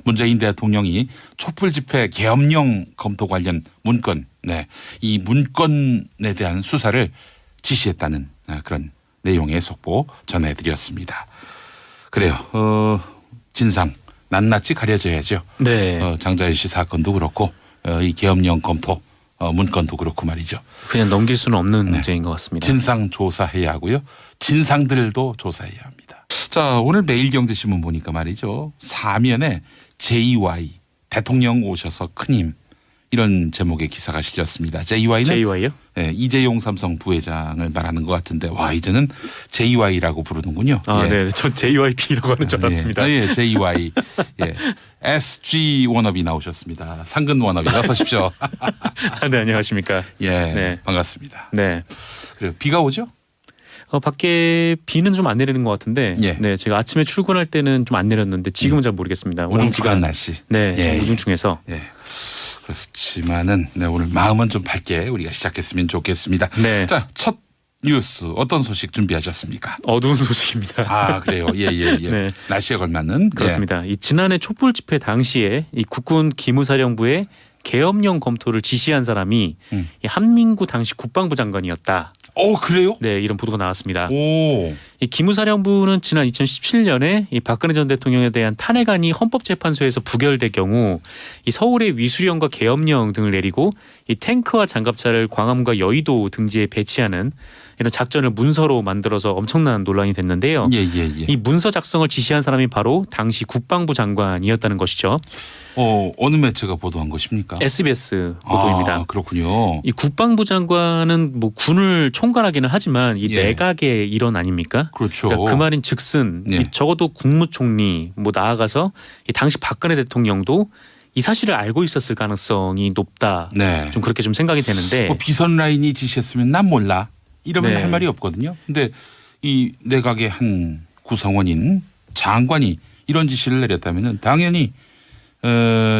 문재인 대통령이 촛불 집회 계엄령 검토 관련 문건, 이 문건에 대한 수사를 지시했다는 그런 내용의 속보 전해드렸습니다. 그래요. 진상 낱낱이 가려져야죠. 네. 장자연 씨 사건도 그렇고 이 계엄령 검토 문건도 그렇고 말이죠. 그냥 넘길 수는 없는 문제인 것 같습니다. 진상 조사해야 하고요. 진상들도 조사해야 합니다. 자, 오늘 매일경제신문 보니까 말이죠. 사면에 JY 대통령 오셔서 큰 힘 이런 제목의 기사가 실렸습니다. JY는 JY요? 네, 이재용 삼성 부회장을 말하는 것 같은데 와 이제는 JY라고 부르는군요. 네, 전 JYP라고 하는 줄 알았습니다. 예, JY. 예. SG 워너비 나오셨습니다. 상근 워너비 어서 오십시오. 네, 안녕하십니까. 예, 네. 반갑습니다. 네. 그래요. 비가 오죠? 밖에 비는 좀 안 내리는 것 같은데, 예. 네, 제가 아침에 출근할 때는 좀 안 내렸는데 지금은 잘 모르겠습니다. 우중충한 날씨. 네, 예. 우중충해서. 예. 그렇지만은 오늘 마음은 좀 밝게 우리가 시작했으면 좋겠습니다. 네. 자, 첫 뉴스 어떤 소식 준비하셨습니까? 어두운 소식입니다. 아, 그래요. 예. 네. 날씨에 걸맞는. 그렇습니다. 이 지난해 촛불 집회 당시에 이 국군 기무사령부의 계엄령 검토를 지시한 사람이 이 한민구 당시 국방부 장관이었다. 그래요? 네, 이런 보도가 나왔습니다. 오. 이 기무사령부는 지난 2017년에 이 박근혜 전 대통령에 대한 탄핵안이 헌법재판소에서 부결될 경우 이 서울의 위수령과 계엄령 등을 내리고 이 탱크와 장갑차를 광화문과 여의도 등지에 배치하는 이런 작전을 문서로 만들어서 엄청난 논란이 됐는데요. 예. 이 문서 작성을 지시한 사람이 바로 당시 국방부 장관이었다는 것이죠. 어느 매체가 보도한 것입니까? SBS 보도입니다. 아, 그렇군요. 이 국방부 장관은 뭐 군을 총괄하기는 하지만 이 내각의 일원 아닙니까? 그렇죠. 그러니까 그 말인 즉슨 이 적어도 국무총리 뭐 나아가서 이 당시 박근혜 대통령도 이 사실을 알고 있었을 가능성이 높다. 네. 좀 그렇게 좀 생각이 되는데. 비선 라인이 지시했으면 난 몰라. 이러면 네. 할 말이 없거든요. 근데 이 내각의 한 구성원인 장관이 이런 지시를 내렸다면은 당연히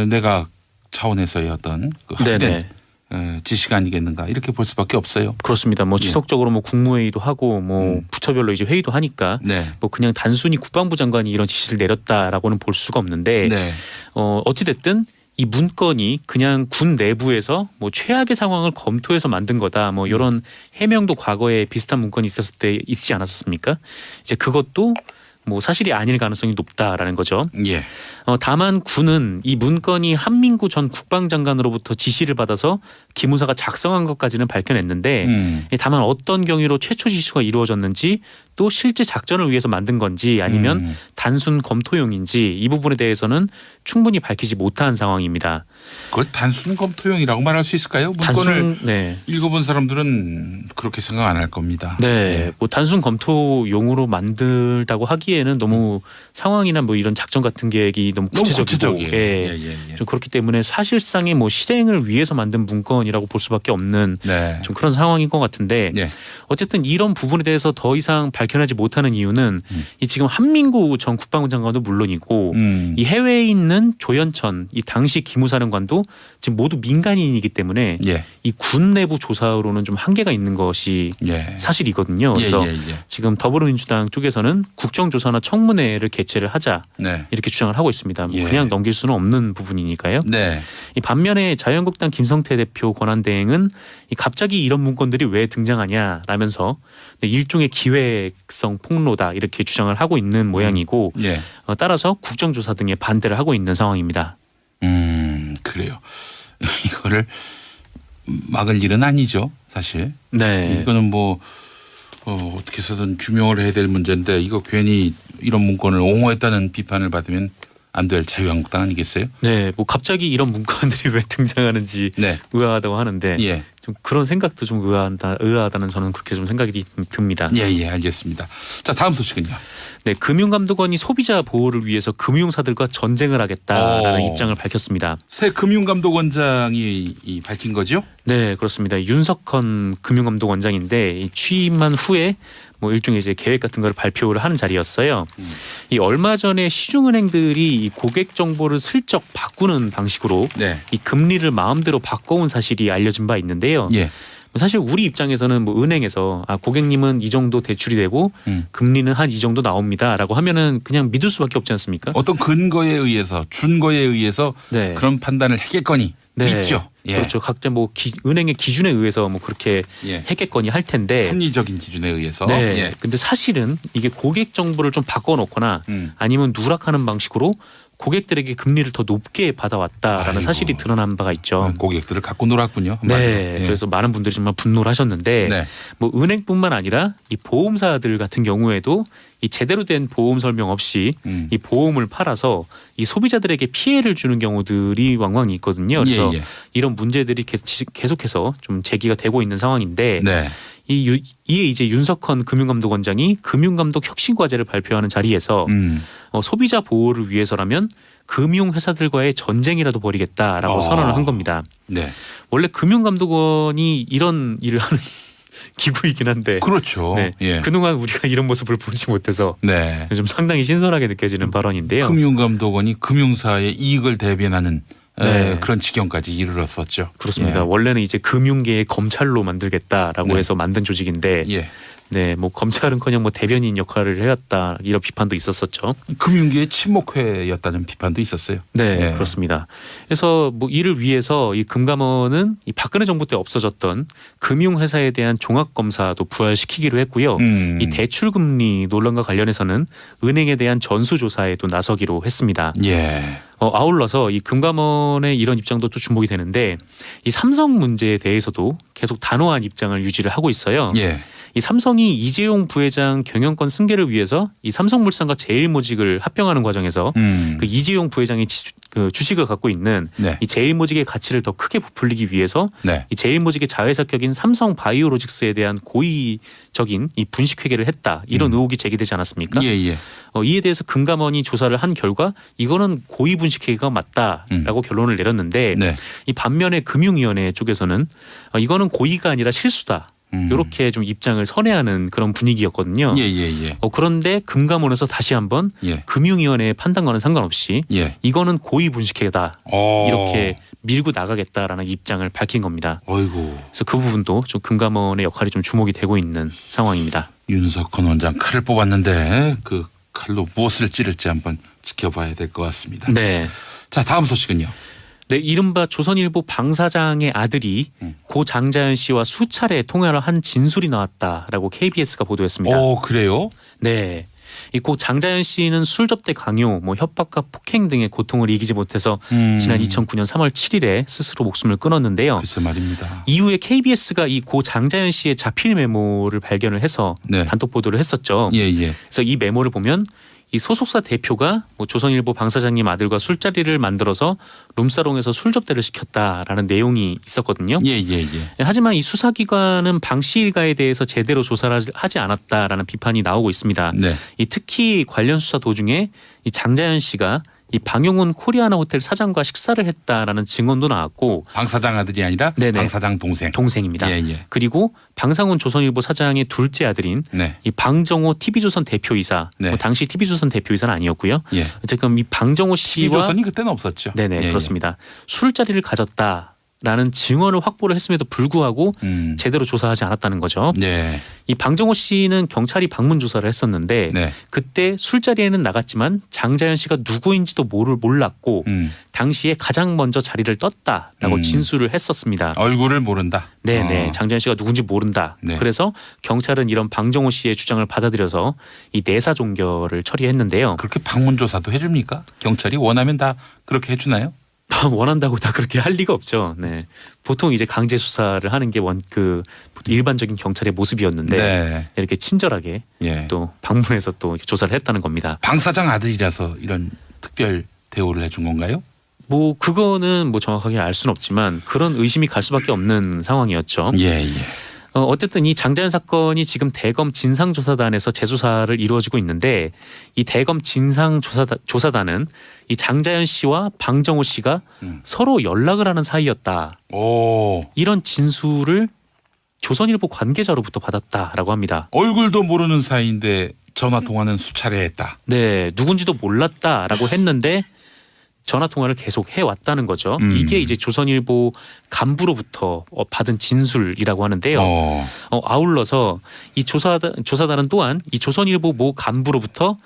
내각 차원에서의 어떤 그 합의된 지시가 아니겠는가 이렇게 볼 수밖에 없어요. 그렇습니다. 뭐 지속적으로 뭐 국무회의도 하고 뭐 부처별로 이제 회의도 하니까 뭐 그냥 단순히 국방부 장관이 이런 지시를 내렸다라고는 볼 수가 없는데 어찌 됐든 이 문건이 그냥 군 내부에서 뭐 최악의 상황을 검토해서 만든 거다. 뭐 이런 해명도 과거에 비슷한 문건이 있었을 때 있지 않았습니까? 이제 그것도 뭐 사실이 아닐 가능성이 높다라는 거죠. 예. 다만 군은 이 문건이 한민구 전 국방장관으로부터 지시를 받아서 기무사가 작성한 것까지는 밝혀냈는데 다만 어떤 경위로 최초 지시가 이루어졌는지 또 실제 작전을 위해서 만든 건지 아니면 단순 검토용인지 이 부분에 대해서는 충분히 밝히지 못한 상황입니다. 그걸 단순 검토용이라고 말할 수 있을까요? 문건을 읽어본 사람들은 그렇게 생각 안 할 겁니다. 네, 뭐 단순 검토용으로 만들다고 하기에는 너무 상황이나 뭐 이런 작전 같은 계획이 너무 구체적이고, 좀 그렇기 때문에 사실상의 뭐 실행을 위해서 만든 문건이라고 볼 수밖에 없는 좀 그런 상황인 것 같은데 어쨌든 이런 부분에 대해서 더 이상 밝혀내지 못하는 이유는 이 지금 한민구 전 국방부 장관도 물론이고 이 해외에 있는 조현천 이 당시 기무사령관도 지금 모두 민간인이기 때문에 이 군 내부 조사로는 좀 한계가 있는 것이 사실이거든요. 그래서 지금 더불어민주당 쪽에서는 국정조사나 청문회를 개최를 하자 이렇게 주장을 하고 있습니다. 뭐 그냥 넘길 수는 없는 부분이니까요. 이 반면에 자유한국당 김성태 대표 권한대행은 이 갑자기 이런 문건들이 왜 등장하냐라면서 일종의 기획성 폭로다 이렇게 주장을 하고 있는 모양이고 따라서 국정조사 등에 반대를 하고 있는 상황입니다. 그래요. 이거를 막을 일은 아니죠, 사실. 이거는 뭐 어떻게 해서든 규명을 해야 될 문제인데 이거 괜히 이런 문건을 옹호했다는 비판을 받으면 안 될 자유한국당 아니겠어요? 네, 뭐 갑자기 이런 문건들이 왜 등장하는지 의아하다고 하는데 좀 그런 생각도 좀 의아하다는 저는 그렇게 좀 생각이 듭니다. 예, 알겠습니다. 자, 다음 소식은요. 네, 금융감독원이 소비자 보호를 위해서 금융사들과 전쟁을 하겠다라는 입장을 밝혔습니다. 새 금융감독원장이 밝힌 거죠? 네, 그렇습니다. 윤석헌 금융감독원장인데 이 취임한 후에 뭐 일종의 이제 계획 같은 걸 발표를 하는 자리였어요. 이 얼마 전에 시중은행들이 이 고객 정보를 슬쩍 바꾸는 방식으로 이 금리를 마음대로 바꿔온 사실이 알려진 바 있는데요. 사실 우리 입장에서는 뭐 은행에서 고객님은 이 정도 대출이 되고 금리는 한 이 정도 나옵니다라고 하면은 그냥 믿을 수밖에 없지 않습니까? 어떤 근거에 의해서 준거에 의해서 네. 그런 판단을 했겠거니 네. 믿죠. 예. 그렇죠. 각자 뭐 은행의 기준에 의해서 뭐 그렇게 예. 했겠거니 할 텐데 합리적인 기준에 의해서. 네. 예. 근데 사실은 이게 고객 정보를 좀 바꿔놓거나 아니면 누락하는 방식으로 고객들에게 금리를 더 높게 받아왔다라는 아이고. 사실이 드러난 바가 있죠. 고객들을 갖고 놀았군요. 네, 예. 그래서 많은 분들이 정말 분노를 하셨는데 네. 뭐 은행뿐만 아니라 이 보험사들 같은 경우에도 이 제대로 된 보험 설명 없이 이 보험을 팔아서 이 소비자들에게 피해를 주는 경우들이 왕왕 있거든요. 그래서 예, 예. 이런 문제들이 계속해서 좀 제기가 되고 있는 상황인데 네. 이에 이제 윤석헌 금융감독원장이 금융감독 혁신과제를 발표하는 자리에서 소비자 보호를 위해서라면 금융회사들과의 전쟁이라도 벌이겠다라고 선언을 한 겁니다. 네. 원래 금융감독원이 이런 일을 하는 기구이긴 한데 그렇죠. 네. 예. 그동안 우리가 이런 모습을 보지 못해서 네. 좀 상당히 신선하게 느껴지는 발언인데요. 금융감독원이 금융사의 이익을 대변하는 네. 그런 지경까지 이르렀었죠. 그렇습니다. 예. 원래는 이제 금융계의 검찰로 만들겠다라고 네. 해서 만든 조직인데 예. 네, 뭐 검찰은커녕 뭐 대변인 역할을 해왔다 이런 비판도 있었었죠. 금융계의 친목회였다는 비판도 있었어요. 네, 예. 그렇습니다. 그래서 뭐 이를 위해서 이 금감원은 이 박근혜 정부 때 없어졌던 금융회사에 대한 종합검사도 부활시키기로 했고요. 이 대출금리 논란과 관련해서는 은행에 대한 전수조사에도 나서기로 했습니다. 예. 아울러서 이 금감원의 이런 입장도 또 주목이 되는데 이 삼성 문제에 대해서도 계속 단호한 입장을 유지를 하고 있어요. 예. 이 삼성이 이재용 부회장 경영권 승계를 위해서 이 삼성물산과 제일모직을 합병하는 과정에서 그 이재용 부회장이 그 주식을 갖고 있는 네. 이 제일모직의 가치를 더 크게 부풀리기 위해서 네. 이 제일모직의 자회사격인 삼성바이오로직스에 대한 고의적인 이 분식회계를 했다 이런 의혹이 제기되지 않았습니까? 예. 이에 대해서 금감원이 조사를 한 결과 이거는 고의 분식회계가 맞다라고 결론을 내렸는데 네. 이 반면에 금융위원회 쪽에서는 이거는 고의가 아니라 실수다. 이렇게 좀 입장을 선회하는 그런 분위기였거든요. 예. 그런데 금감원에서 다시 한번 예. 금융위원회의 판단과는 상관없이 예. 이거는 고의 분식회계다. 이렇게 밀고 나가겠다라는 입장을 밝힌 겁니다. 어이고. 그래서 그 부분도 좀 금감원의 역할이 좀 주목이 되고 있는 상황입니다. 윤석헌 원장 칼을 뽑았는데 그 칼로 무엇을 찌를지 한번 지켜봐야 될 것 같습니다. 네. 자, 다음 소식은요. 네, 이른바 조선일보 방 사장의 아들이 고 장자연 씨와 수차례 통화를 한 진술이 나왔다라고 KBS가 보도했습니다. 그래요? 네. 이 고 장자연 씨는 술 접대 강요, 뭐 협박과 폭행 등의 고통을 이기지 못해서 지난 2009년 3월 7일에 스스로 목숨을 끊었는데요. 글쎄 말입니다. 이후에 KBS가 이 고 장자연 씨의 자필 메모를 발견을 해서 네. 단독 보도를 했었죠. 예. 그래서 이 메모를 보면 이 소속사 대표가 뭐 조선일보 방 사장님 아들과 술자리를 만들어서 룸사롱에서 술 접대를 시켰다라는 내용이 있었거든요. 예. 하지만 이 수사기관은 방 씨 일가에 대해서 제대로 조사를 하지 않았다라는 비판이 나오고 있습니다. 네. 이 특히 관련 수사 도중에 이 장자연 씨가 이 방용훈 코리아나 호텔 사장과 식사를 했다라는 증언도 나왔고 방 사장 아들이 아니라 네네. 방 사장 동생. 동생입니다. 예. 그리고 방상훈 조선일보 사장의 둘째 아들인 네. 이 방정호 TV조선 대표이사, 네. 뭐 당시 TV조선 대표이사는 아니었고요. 예. 어쨌든 이 방정호 씨와 TV조선이 그때는 없었죠. 네네 예. 그렇습니다. 술자리를 가졌다라는 증언을 확보를 했음에도 불구하고 제대로 조사하지 않았다는 거죠. 네. 이 방정호 씨는 경찰이 방문 조사를 했었는데 네. 그때 술자리에는 나갔지만 장자연 씨가 누구인지도 몰랐고 당시에 가장 먼저 자리를 떴다라고 진술을 했었습니다. 얼굴을 모른다. 네네. 장자연 씨가 누군지 모른다. 네. 그래서 경찰은 이런 방정호 씨의 주장을 받아들여서 이 내사 종결을 처리했는데요. 그렇게 방문 조사도 해줍니까? 경찰이 원하면 다 그렇게 해주나요? 원한다고 다 그렇게 할 리가 없죠. 네. 보통 이제 강제 수사를 하는 게 일반적인 경찰의 모습이었는데 네. 이렇게 친절하게 예. 또 방문해서 또 조사를 했다는 겁니다. 방 사장 아들이라서 이런 특별 대우를 해준 건가요? 뭐 그거는 뭐 정확하게 알 수는 없지만 그런 의심이 갈 수밖에 없는 상황이었죠. 예. 어쨌든 이 장자연 사건이 지금 대검 진상조사단에서 재수사를 이루어지고 있는데 이 대검 진상조사단은 이 장자연 씨와 방정호 씨가 서로 연락을 하는 사이였다. 이런 진술을 조선일보 관계자로부터 받았다라고 합니다. 얼굴도 모르는 사이인데 전화 통화는 수차례 했다. 네, 누군지도 몰랐다라고 했는데 전화 통화를 계속 해왔다는 거죠. 이게 이제 조선일보 간부로부터 받은 진술이라고 하는데요. 아울러서 이 조사단은 또한 이 조선일보 모 간부로부터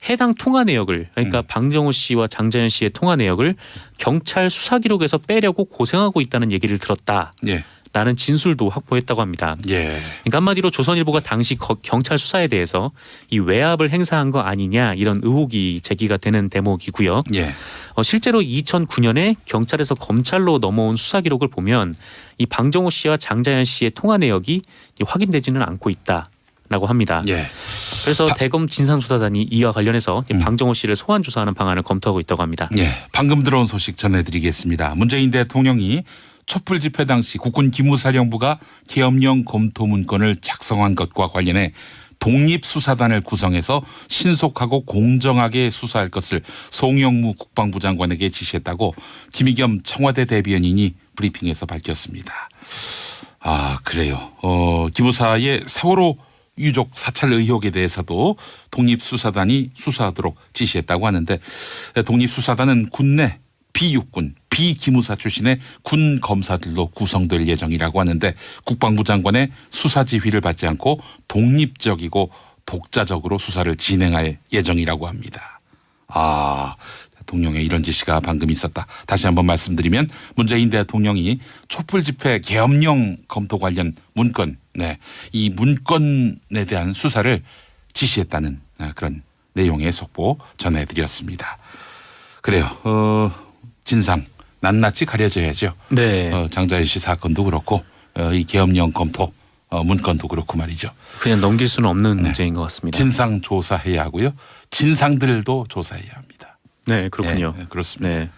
해당 통화 내역을 그러니까 방정호 씨와 장자연 씨의 통화 내역을 경찰 수사 기록에서 빼려고 고생하고 있다는 얘기를 들었다. 예. 라는 진술도 확보했다고 합니다. 예. 그러니까 한마디로 조선일보가 당시 경찰 수사에 대해서 이 외압을 행사한 거 아니냐 이런 의혹이 제기가 되는 대목이고요. 예. 실제로 2009년에 경찰에서 검찰로 넘어온 수사 기록을 보면 이 방정호 씨와 장자연 씨의 통화 내역이 확인되지는 않고 있다라고 합니다. 예. 그래서 대검 진상조사단이 이와 관련해서 방정호 씨를 소환 조사하는 방안을 검토하고 있다고 합니다. 예. 방금 들어온 소식 전해드리겠습니다. 문재인 대통령이 촛불 집회 당시 국군 기무사령부가 계엄령 검토 문건을 작성한 것과 관련해 독립수사단을 구성해서 신속하고 공정하게 수사할 것을 송영무 국방부 장관에게 지시했다고 김의겸 청와대 대변인이 브리핑에서 밝혔습니다. 아, 그래요. 기무사의 세월호 유족 사찰 의혹에 대해서도 독립수사단이 수사하도록 지시했다고 하는데 독립수사단은 군내 비육군, 비기무사 출신의 군 검사들로 구성될 예정이라고 하는데 국방부 장관의 수사 지휘를 받지 않고 독립적이고 독자적으로 수사를 진행할 예정이라고 합니다. 아, 대통령의 이런 지시가 방금 있었다. 다시 한번 말씀드리면 문재인 대통령이 촛불 집회 계엄령 검토 관련 문건, 이 문건에 대한 수사를 지시했다는 그런 내용의 속보 전해드렸습니다. 그래요. 진상 낱낱이 가려져야죠. 네. 장자연 씨 사건도 그렇고 이 계엄령 검토 문건도 그렇고 말이죠. 그냥 넘길 수는 없는 문제인 것 같습니다. 진상 조사해야 하고요. 진상들도 조사해야 합니다. 네, 그렇군요. 네, 그렇습니다. 네.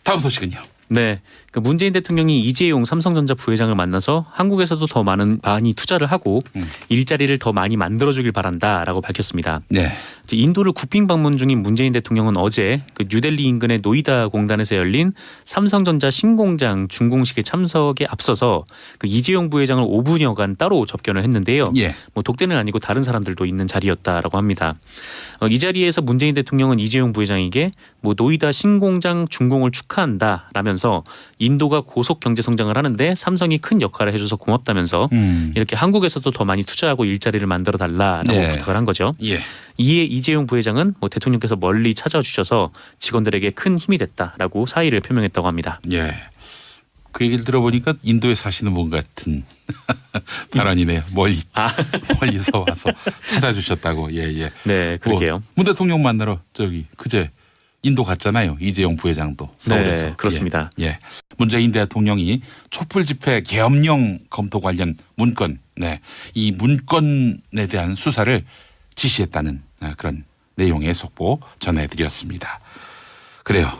다음 소식은요. 네, 그 문재인 대통령이 이재용 삼성전자 부회장을 만나서 한국에서도 더 많이 투자를 하고 일자리를 더 많이 만들어주길 바란다라고 밝혔습니다. 네. 인도를 국빈 방문 중인 문재인 대통령은 어제 그 뉴델리 인근의 노이다 공단에서 열린 삼성전자 신공장 준공식에 참석에 앞서서 그 이재용 부회장을 5분여간 따로 접견을 했는데요. 예. 뭐 독대는 아니고 다른 사람들도 있는 자리였다라고 합니다. 이 자리에서 문재인 대통령은 이재용 부회장에게 뭐 노이다 신공장 준공을 축하한다라면서 인도가 고속 경제 성장을 하는데 삼성이 큰 역할을 해줘서 고맙다면서 이렇게 한국에서도 더 많이 투자하고 일자리를 만들어 달라라고 부탁을 한 거죠. 예. 이에 이재용 부회장은 뭐 대통령께서 멀리 찾아주셔서 직원들에게 큰 힘이 됐다라고 사의를 표명했다고 합니다. 예. 그 얘기를 들어보니까 인도에 사시는 분 같은 발언이네요. 멀리서 와서 찾아주셨다고. 예. 네, 그러게요. 문 대통령 만나러 그제 인도 갔잖아요. 이재용 부회장도 서울에서. 네, 그렇습니다. 예. 문재인 대통령이 촛불 집회 계엄령 검토 관련 문건, 이 문건에 대한 수사를 지시했다는 그런 내용의 속보 전해드렸습니다. 그래요.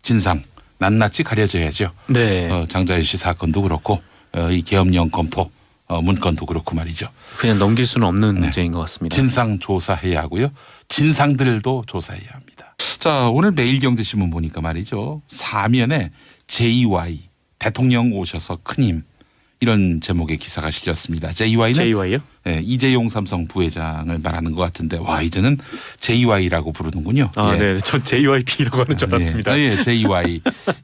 진상 낱낱이 가려져야죠. 네. 장자연 씨 사건도 그렇고 이 계엄령 검토 문건도 그렇고 말이죠. 그냥 넘길 수는 없는 문제인 것 같습니다. 진상 조사해야 하고요. 진상들도 조사해야 합니다. 자, 오늘 매일경제신문 보니까 말이죠. 사면에 JY 대통령 오셔서 큰 힘 이런 제목의 기사가 실렸습니다. JY요? 네, 이재용 삼성 부회장을 말하는 것 같은데 와 이제는 JY라고 부르는군요. 아, 네, 전 JYP라고 하는 줄 알았습니다. 예, JY.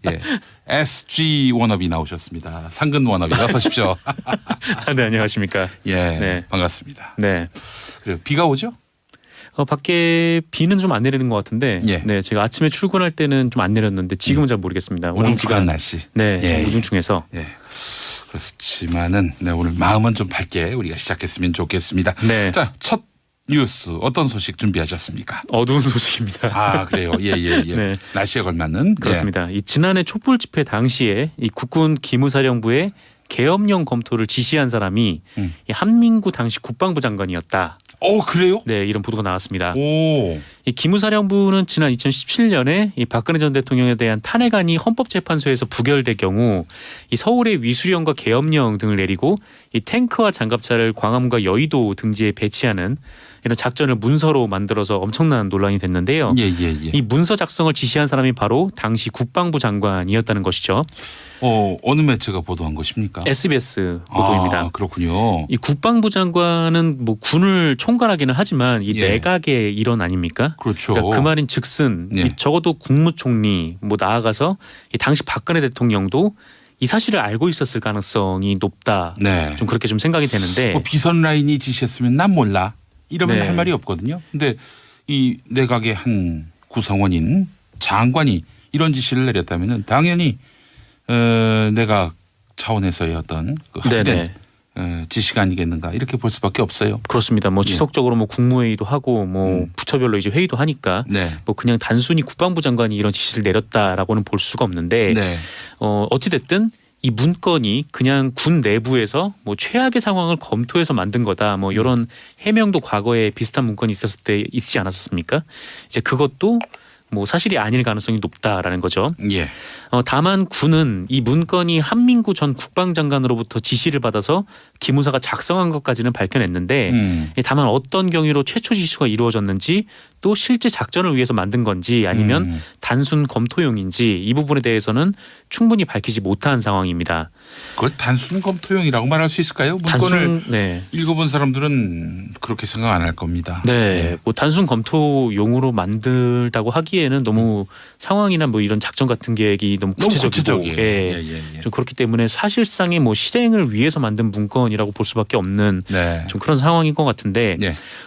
예, SG 워너비 나오셨습니다. 상근 워너비 어서 오십시오. 네, 안녕하십니까. 예, 네. 반갑습니다. 네. 그래 비가 오죠? 밖에 비는 좀 안 내리는 것 같은데, 예. 네, 제가 아침에 출근할 때는 좀 안 내렸는데 지금은 잘 모르겠습니다. 우중충한 날씨. 네, 예. 우중충해서. 예. 그렇지만은 오늘 마음은 좀 밝게 우리가 시작했으면 좋겠습니다. 네. 자, 첫 뉴스 어떤 소식 준비하셨습니까? 어두운 소식입니다. 아, 그래요. 예. 네. 날씨에 걸맞는. 그렇습니다. 이 지난해 촛불 집회 당시에 이 국군 기무사령부의 계엄령 검토를 지시한 사람이 이 한민구 당시 국방부 장관이었다. 그래요? 네, 이런 보도가 나왔습니다. 오. 이 기무사령부는 지난 2017년에 이 박근혜 전 대통령에 대한 탄핵안이 헌법재판소에서 부결될 경우 이 서울에 위수령과 계엄령 등을 내리고 이 탱크와 장갑차를 광화문과 여의도 등지에 배치하는 이런 작전을 문서로 만들어서 엄청난 논란이 됐는데요. 예. 이 문서 작성을 지시한 사람이 바로 당시 국방부 장관이었다는 것이죠. 어느 매체가 보도한 것입니까? SBS 보도입니다. 아, 그렇군요. 이 국방부 장관은 뭐 군을 총괄하기는 하지만 이 내각의 일원 아닙니까? 그렇죠. 그러니까 그 말인즉슨 이 적어도 국무총리 뭐 나아가서 이 당시 박근혜 대통령도 이 사실을 알고 있었을 가능성이 높다. 좀 그렇게 좀 생각이 되는데. 뭐 비선 라인이 지시했으면 난 몰라. 이러면 할 말이 없거든요. 근데 이 내각의 한 구성원인 장관이 이런 지시를 내렸다면은 당연히 내각 차원에서의 어떤 그 합의된 지시가 아니겠는가 이렇게 볼 수밖에 없어요. 그렇습니다. 뭐 지속적으로 뭐 국무회의도 하고 뭐 부처별로 이제 회의도 하니까 뭐 그냥 단순히 국방부 장관이 이런 지시를 내렸다라고는 볼 수가 없는데 어찌 됐든 이 문건이 그냥 군 내부에서 뭐 최악의 상황을 검토해서 만든 거다. 뭐 이런 해명도 과거에 비슷한 문건이 있었을 때 있지 않았었습니까? 이제 그것도 뭐 사실이 아닐 가능성이 높다라는 거죠. 다만 군은 이 문건이 한민구 전 국방장관으로부터 지시를 받아서 기무사가 작성한 것까지는 밝혀냈는데 다만 어떤 경위로 최초 지시가 이루어졌는지 또 실제 작전을 위해서 만든 건지 아니면 단순 검토용인지 이 부분에 대해서는 충분히 밝히지 못한 상황입니다. 그걸 단순 검토용이라고 말할 수 있을까요? 문건을 읽어본 사람들은 그렇게 생각 안 할 겁니다. 뭐 단순 검토용으로 만들다고 하기에는 너무 상황이나 뭐 이런 작전 같은 계획이 너무 구체적이고 좀 그렇기 때문에 사실상의 뭐 실행을 위해서 만든 문건이라고 볼 수밖에 없는 좀 그런 상황인 것 같은데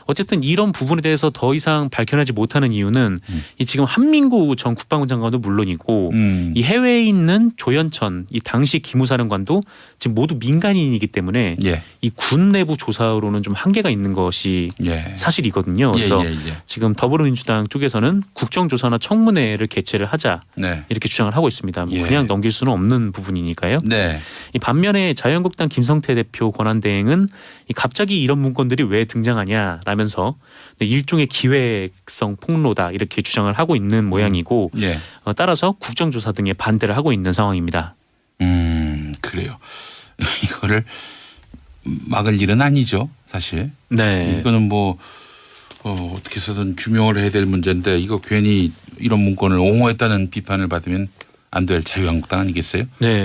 어쨌든 이런 부분에 대해서 더 이상 밝혀내지 못하는 이유는 이 지금 한민구 전 국방부 장관도 물론이고 이 해외에 있는 조현천 이 당시 기무사령관도 지금 모두 민간인이기 때문에 이 군 내부 조사로는 좀 한계가 있는 것이 사실이거든요. 그래서 지금 더불어민주당 쪽에서는 국정조사나 청문회를 개최를 하자 이렇게 주장을 하고 있습니다. 뭐 그냥 넘길 수는 없는 부분이니까요. 이 반면에 자유한국당 김성태 대표 권한대행은 이 갑자기 이런 문건들이 왜 등장하냐라면서 일종의 기획성 폭로다 이렇게 주장을 하고 있는 모양이고 따라서 국정조사 등에 반대를 하고 있는 상황입니다. 그래요. 이거를 막을 일은 아니죠, 사실. 이거는 뭐 어떻게 해서든 규명을 해야 될 문제인데 이거 괜히 이런 문건을 옹호했다는 비판을 받으면 안 될 자유한국당 아니겠어요?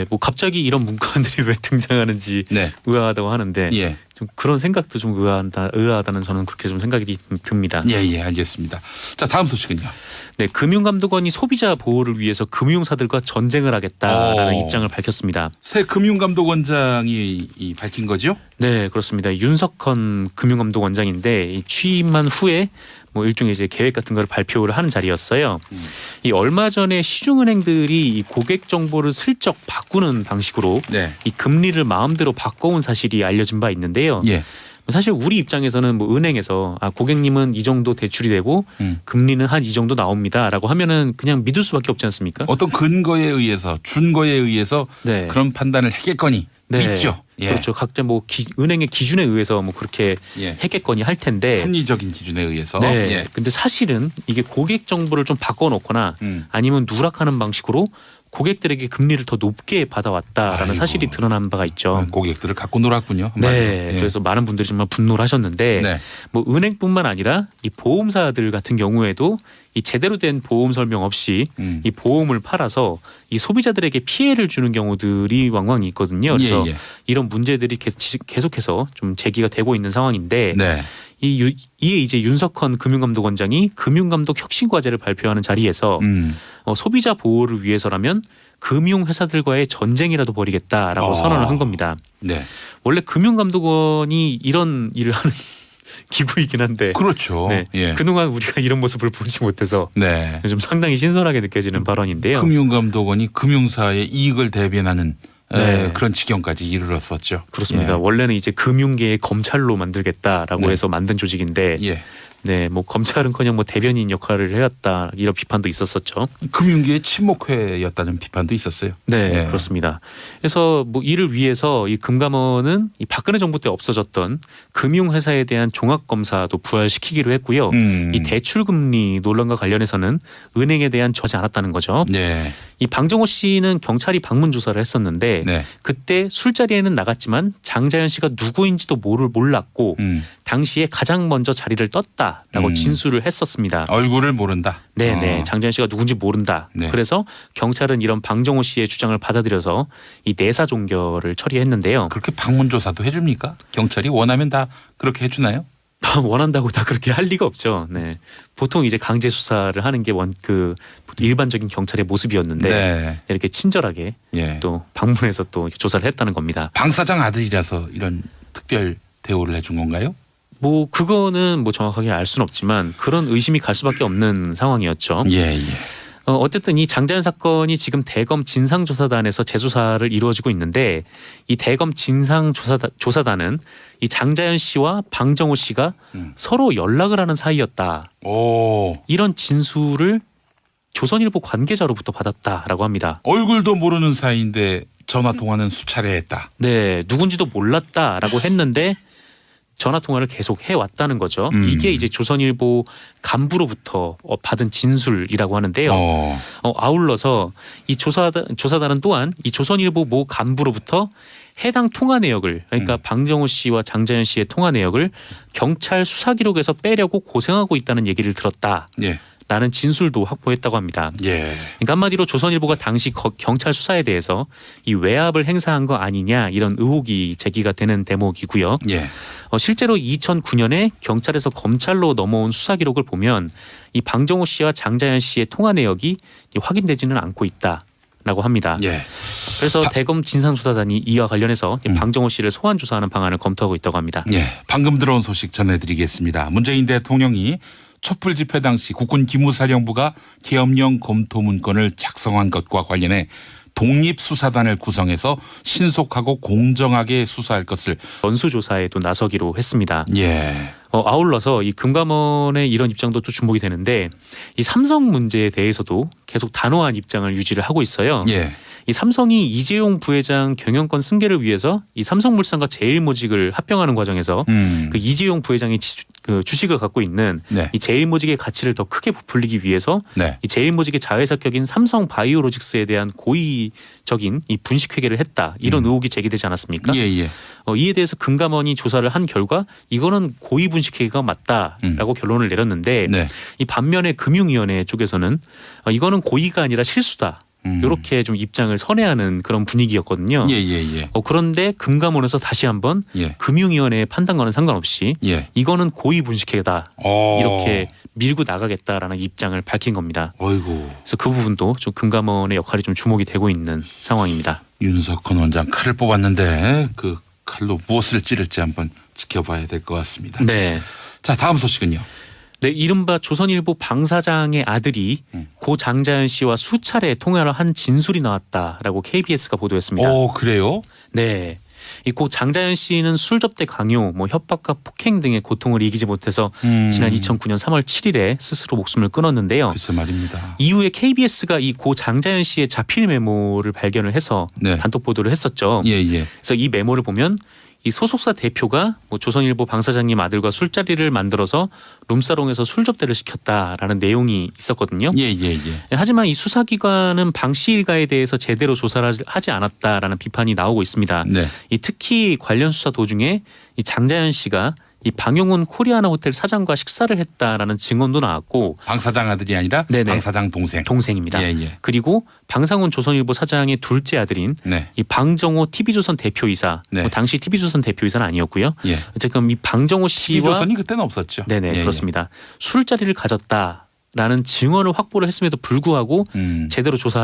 뭐 갑자기 이런 문건들이 왜 등장하는지 의아하다고 하는데 좀 그런 생각도 좀 의아하다는 저는 그렇게 좀 생각이 듭니다. 알겠습니다. 자, 다음 소식은요. 금융감독원이 소비자 보호를 위해서 금융사들과 전쟁을 하겠다라는 입장을 밝혔습니다. 새 금융감독원장이 밝힌 거죠? 네, 그렇습니다. 윤석헌 금융감독원장인데 이 취임한 후에 뭐 일종의 이제 계획 같은 걸 발표를 하는 자리였어요. 이 얼마 전에 시중은행들이 이 고객 정보를 슬쩍 바꾸는 방식으로 이 금리를 마음대로 바꿔온 사실이 알려진 바 있는데요. 사실 우리 입장에서는 뭐 은행에서 고객님은 이 정도 대출이 되고 금리는 한 이 정도 나옵니다라고 하면은 그냥 믿을 수밖에 없지 않습니까? 어떤 근거에 의해서 준거에 의해서 그런 판단을 했겠거니 있죠. 그렇죠. 각자 뭐 은행의 기준에 의해서 뭐 그렇게 했겠거니 할 텐데 합리적인 기준에 의해서. 근데 사실은 이게 고객 정보를 좀 바꿔놓거나 아니면 누락하는 방식으로 고객들에게 금리를 더 높게 받아왔다라는 사실이 드러난 바가 있죠. 고객들을 갖고 놀았군요. 그래서 많은 분들이 정말 분노를 하셨는데 뭐 은행뿐만 아니라 이 보험사들 같은 경우에도 이 제대로 된 보험 설명 없이 이 보험을 팔아서 이 소비자들에게 피해를 주는 경우들이 왕왕 있거든요. 그래서 이런 문제들이 계속해서 좀 제기가 되고 있는 상황인데 이에 이제 윤석헌 금융감독원장이 금융감독 혁신과제를 발표하는 자리에서 소비자 보호를 위해서라면 금융회사들과의 전쟁이라도 벌이겠다라고 선언을 한 겁니다. 원래 금융감독원이 이런 일을 하는 기구이긴 한데 그렇죠. 그동안 우리가 이런 모습을 보지 못해서 좀 상당히 신선하게 느껴지는 발언인데요. 금융감독원이 금융사의 이익을 대변하는 그런 지경까지 이르렀었죠. 그렇습니다. 원래는 이제 금융계의 검찰로 만들겠다라고 해서 만든 조직인데 뭐 검찰은커녕 뭐 대변인 역할을 해왔다 이런 비판도 있었었죠. 금융계의 친목회였다는 비판도 있었어요. 그렇습니다. 그래서 뭐 이를 위해서 이 금감원은 이 박근혜 정부 때 없어졌던 금융회사에 대한 종합검사도 부활시키기로 했고요. 이 대출금리 논란과 관련해서는 은행에 대한 저지 않았다는 거죠. 이 방정호 씨는 경찰이 방문 조사를 했었는데 네. 그때 술자리에는 나갔지만 장자연 씨가 누구인지도 몰랐고 당시에 가장 먼저 자리를 떴다라고 진술을 했었습니다. 얼굴을 모른다. 네네. 장자연 씨가 누군지 모른다. 네. 그래서 경찰은 이런 방정호 씨의 주장을 받아들여서 이 내사 종결을 처리했는데요. 그렇게 방문 조사도 해줍니까? 경찰이 원하면 다 그렇게 해주나요? 원한다고 다 그렇게 할 리가 없죠. 네. 보통 이제 강제 수사를 하는 게 일반적인 경찰의 모습이었는데 네. 이렇게 친절하게 예. 또 방문해서 또 조사를 했다는 겁니다. 방 사장 아들이라서 이런 특별 대우를 해준 건가요? 뭐 그거는 뭐 정확하게 알 수는 없지만 그런 의심이 갈 수밖에 없는 상황이었죠. 예. 어쨌든 이 장자연 사건이 지금 대검 진상조사단에서 재수사를 이루어지고 있는데 이 대검 진상조사단은 이 장자연 씨와 방정호 씨가 서로 연락을 하는 사이였다. 이런 진술을 조선일보 관계자로부터 받았다라고 합니다. 얼굴도 모르는 사이인데 전화 통화는 수차례 했다. 네, 누군지도 몰랐다라고 했는데 전화 통화를 계속 해왔다는 거죠. 이게 이제 조선일보 간부로부터 받은 진술이라고 하는데요. 아울러서 이 조사단은 또한 이 조선일보 모 간부로부터 해당 통화 내역을 그러니까 방정호 씨와 장자연 씨의 통화 내역을 경찰 수사 기록에서 빼려고 고생하고 있다는 얘기를 들었다. 예. 라는 진술도 확보했다고 합니다. 예. 그러니까 한마디로 조선일보가 당시 경찰 수사에 대해서 이 외압을 행사한 거 아니냐 이런 의혹이 제기가 되는 대목이고요. 예. 실제로 2009년에 경찰에서 검찰로 넘어온 수사 기록을 보면 이 방정호 씨와 장자연 씨의 통화 내역이 확인되지는 않고 있다라고 합니다. 예. 그래서 대검 진상조사단이 이와 관련해서 방정호 씨를 소환 조사하는 방안을 검토하고 있다고 합니다. 예. 방금 들어온 소식 전해드리겠습니다. 문재인 대통령이 촛불 집회 당시 국군 기무사령부가 계엄령 검토 문건을 작성한 것과 관련해 독립수사단을 구성해서 신속하고 공정하게 수사할 것을 전수조사에도 나서기로 했습니다. 예. 아울러서 이 금감원의 이런 입장도 또 주목이 되는데 이 삼성 문제에 대해서도 계속 단호한 입장을 유지를 하고 있어요. 예. 이 삼성이 이재용 부회장 경영권 승계를 위해서 이 삼성물산과 제일모직을 합병하는 과정에서 그 이재용 부회장이 그 주식을 갖고 있는 네. 이 제일모직의 가치를 더 크게 부풀리기 위해서 네. 이 제일모직의 자회사격인 삼성바이오로직스에 대한 고의적인 이 분식회계를 했다 이런 의혹이 제기되지 않았습니까? 예. 이에 대해서 금감원이 조사를 한 결과 이거는 고의 분식회계가 맞다라고 결론을 내렸는데 네. 이 반면에 금융위원회 쪽에서는 이거는 고의가 아니라 실수다. 이렇게 좀 입장을 선회하는 그런 분위기였거든요. 예. 그런데 금감원에서 다시 한번 금융위원회의 판단과는 상관없이 이거는 고의 분식회계다. 이렇게 밀고 나가겠다라는 입장을 밝힌 겁니다. 어이고. 그래서 그 부분도 좀 금감원의 역할이 좀 주목이 되고 있는 상황입니다. 윤석헌 원장 칼을 뽑았는데 그 칼로 무엇을 찌를지 한번 지켜봐야 될 것 같습니다. 네. 자, 다음 소식은요. 네, 이른바 조선일보 방 사장의 아들이 고 장자연 씨와 수차례 통화를 한 진술이 나왔다라고 KBS가 보도했습니다. 그래요? 네. 이 고 장자연 씨는 술 접대 강요, 협박과 폭행 등의 고통을 이기지 못해서 지난 2009년 3월 7일에 스스로 목숨을 끊었는데요. 글쎄 말입니다. 이후에 KBS가 이 고 장자연 씨의 자필 메모를 발견을 해서 단독 보도를 했었죠. 예. 그래서 이 메모를 보면 이 소속사 대표가 조선일보 방 사장님 아들과 술자리를 만들어서 룸사롱에서 술 접대를 시켰다라는 내용이 있었거든요. 예. 하지만 이 수사기관은 방 씨 일가에 대해서 제대로 조사를 하지 않았다라는 비판이 나오고 있습니다. 네. 이 특히 관련 수사 도중에 이 장자연 씨가 이 방용훈 코리아나 호텔 사장과 식사를 했다라는 증언도 나왔고 방 사장 아들이 아니라 방 사장 동생입니다. 예. 그리고 방상훈 조선일보 사장의 둘째 아들인 이 방정호 TV조선 대표이사 당시 TV조선 대표이사는 아니었고요. 어쨌든 이 방정호 씨와 TV조선이 그때는 없었죠. 네네 그렇습니다. 술자리를 가졌다라는 증언을 확보를 했음에도 불구하고 제대로 조사